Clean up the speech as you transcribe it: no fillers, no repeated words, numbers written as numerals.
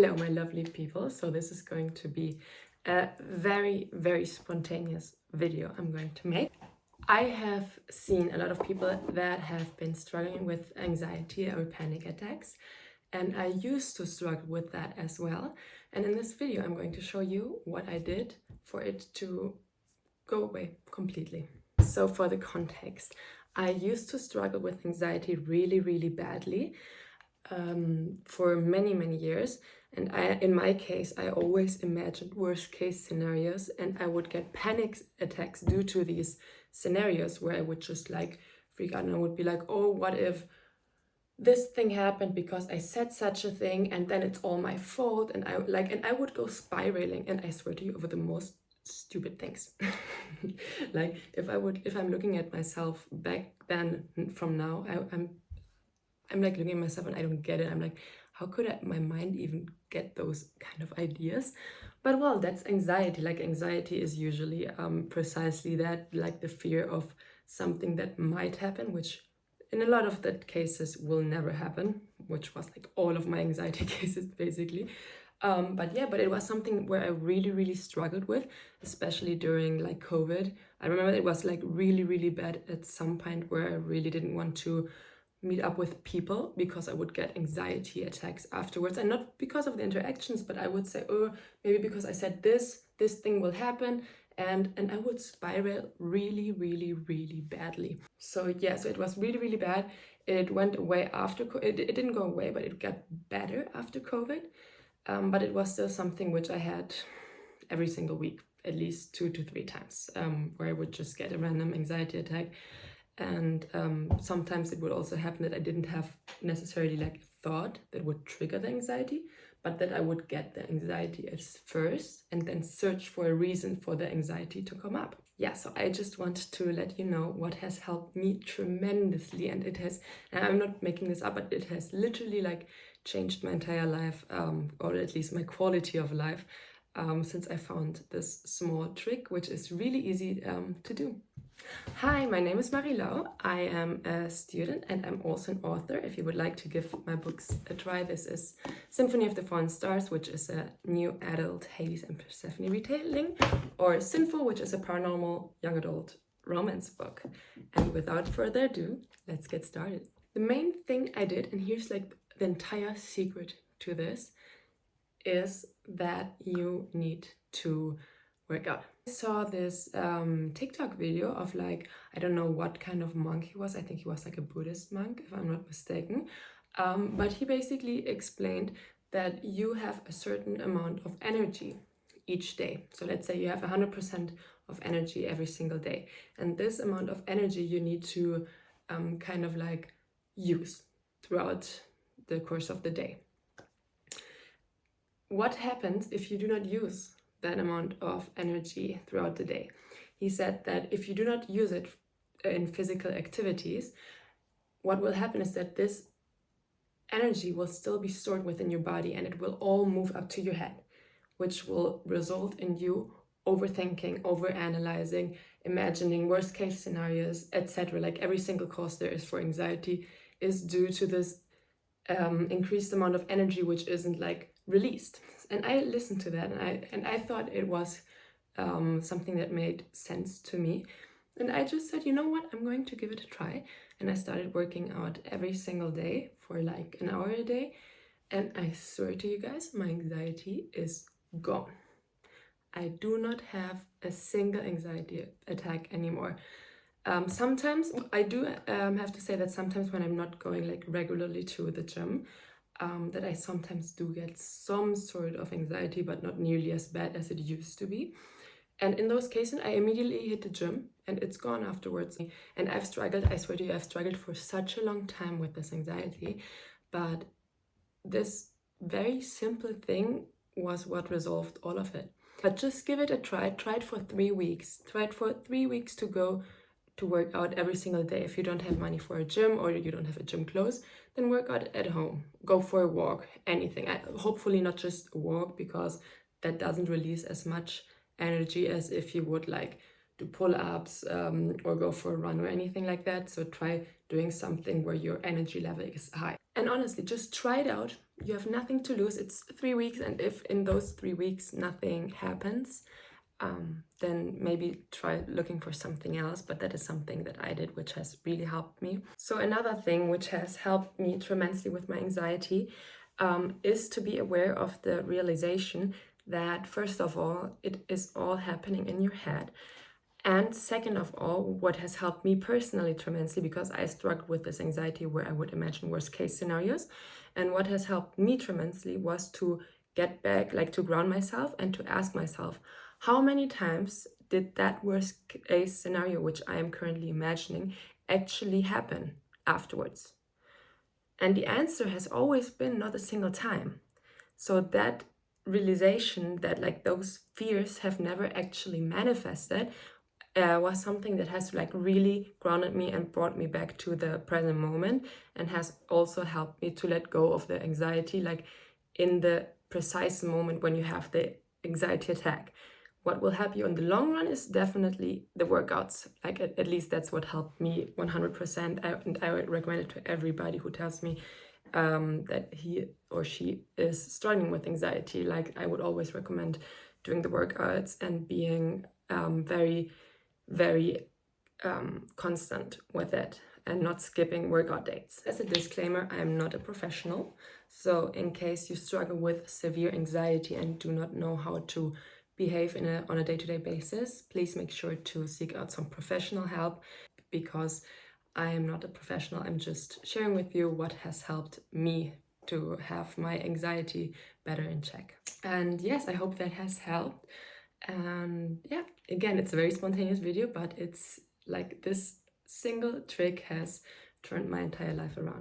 Hello, my lovely people. So this is going to be a very, very spontaneous video I'm going to make. I have seen a lot of people that have been struggling with anxiety or panic attacks, and I used to struggle with that as well. And in this video, I'm going to show you what I did for it to go away completely. So for the context, I used to struggle with anxiety really, really badly for many, many years. And in my case, I always imagined worst case scenarios, and I would get panic attacks due to these scenarios where I would just like freak out and I would be like, oh, what if this thing happened because I said such a thing and then it's all my fault, and I would go spiraling, and I swear to you, over the most stupid things. Like if I'm looking at myself back then from now, I'm like looking at myself and I don't get it. I'm like, how could my mind even get those kind of ideas? But well, that's anxiety. Like anxiety is usually precisely that, like the fear of something that might happen, which in a lot of the cases will never happen, which was like all of my anxiety cases basically. But it was something where I really, really struggled with, especially during like COVID. I remember it was like really, really bad at some point where I really didn't want to meet up with people because I would get anxiety attacks afterwards, and not because of the interactions, but I would say, oh, maybe because I said this thing will happen, and I would spiral really, really, really badly. So yeah, so it was really, really bad. It went away after it didn't go away, but it got better after COVID. But it was still something which I had every single week, at least 2 to 3 times, where I would just get a random anxiety attack. And sometimes it would also happen that I didn't have necessarily like a thought that would trigger the anxiety, but that I would get the anxiety at first and then search for a reason for the anxiety to come up. Yeah, so I just want to let you know what has helped me tremendously, and I'm not making this up, but it has literally like changed my entire life, or at least my quality of life, since I found this small trick, which is really easy to do. Hi, my name is Marie-Lau. I am a student and I'm also an author. If you would like to give my books a try, this is Symphony of the Fallen Stars, which is a new adult Hades and Persephone retelling, or Sinful, which is a paranormal young adult romance book. And without further ado, let's get started. The main thing I did, and here's like the entire secret to this, is that you need to work out. I saw this TikTok video of like, I don't know what kind of monk he was. I think he was like a Buddhist monk, if I'm not mistaken. But he basically explained that you have a certain amount of energy each day. So let's say you have 100% of energy every single day. And this amount of energy you need to kind of like use throughout the course of the day. What happens if you do not use that amount of energy throughout the day? He said that if you do not use it in physical activities, what will happen is that this energy will still be stored within your body and it will all move up to your head, which will result in you overthinking, overanalyzing, imagining worst case scenarios, etc. Like every single cause there is for anxiety is due to this increased amount of energy which isn't like released. And I listened to that and I thought it was something that made sense to me. And I just said, you know what, I'm going to give it a try. And I started working out every single day for like an hour a day. And I swear to you guys, my anxiety is gone. I do not have a single anxiety attack anymore. Sometimes I do have to say that sometimes when I'm not going like regularly to the gym, that I sometimes do get some sort of anxiety, but not nearly as bad as it used to be. And in those cases, I immediately hit the gym and it's gone afterwards. And I've struggled, I swear to you, I've struggled for such a long time with this anxiety. But this very simple thing was what resolved all of it. But just give it a try. Try it for 3 weeks. Try it for 3 weeks to go to work out every single day. If you don't have money for a gym or you don't have a gym close, then work out at home. Go for a walk, anything. Hopefully not just a walk, because that doesn't release as much energy as if you would like do pull-ups or go for a run or anything like that. So try doing something where your energy level is high. And honestly, just try it out. You have nothing to lose. It's 3 weeks, and if in those 3 weeks nothing happens, then maybe try looking for something else. But that is something that I did, which has really helped me. So another thing which has helped me tremendously with my anxiety is to be aware of the realization that, first of all, it is all happening in your head. And second of all, what has helped me personally tremendously, because I struggled with this anxiety where I would imagine worst case scenarios, and what has helped me tremendously was to get back, like to ground myself and to ask myself, how many times did that worst case scenario, which I am currently imagining, actually happen afterwards? And the answer has always been not a single time. So that realization that like those fears have never actually manifested was something that has like really grounded me and brought me back to the present moment, and has also helped me to let go of the anxiety, like in the precise moment when you have the anxiety attack. What will help you in the long run is definitely the workouts. Like at least that's what helped me 100%. And I would recommend it to everybody who tells me that he or she is struggling with anxiety. Like I would always recommend doing the workouts and being very constant with it and not skipping workout dates. As a disclaimer, I am not a professional. So in case you struggle with severe anxiety and do not know how to behave on a day-to-day basis, please make sure to seek out some professional help, because I am not a professional. I'm just sharing with you what has helped me to have my anxiety better in check. And yes, I hope that has helped. And yeah, again, it's a very spontaneous video, but it's like this single trick has turned my entire life around.